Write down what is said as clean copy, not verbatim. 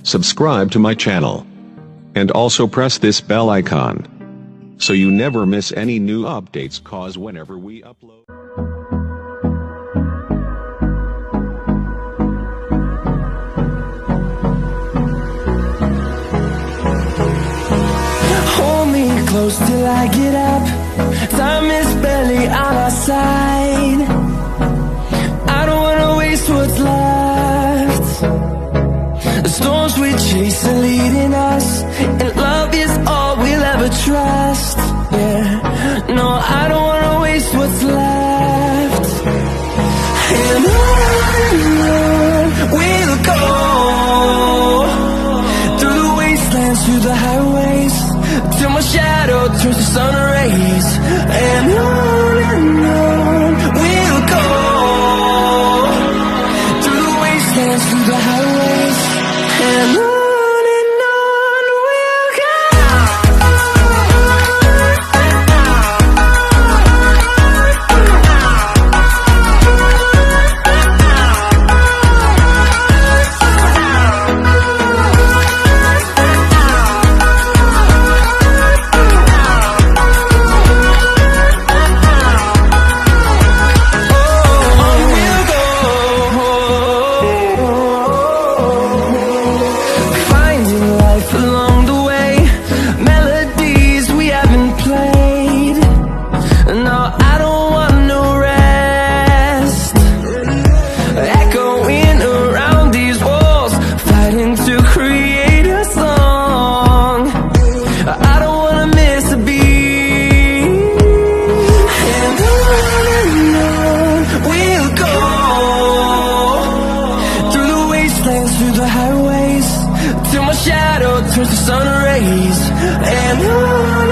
subscribe to my channel, and also press this bell icon so you never miss any new updates, cause whenever we upload. Hold me close till I get up. Time is barely on our side. I don't wanna waste what's left. The storms we chase are leading us, and love is all we'll ever trust. Yeah, no, I don't wanna waste what's left. And on we'll go, through the wastelands, through the highways, till my shadow turns to sun rays. And on we'll go, through the wastelands, through the highways, and on we'll go. Through the highways, till my shadow turns to sun rays. And on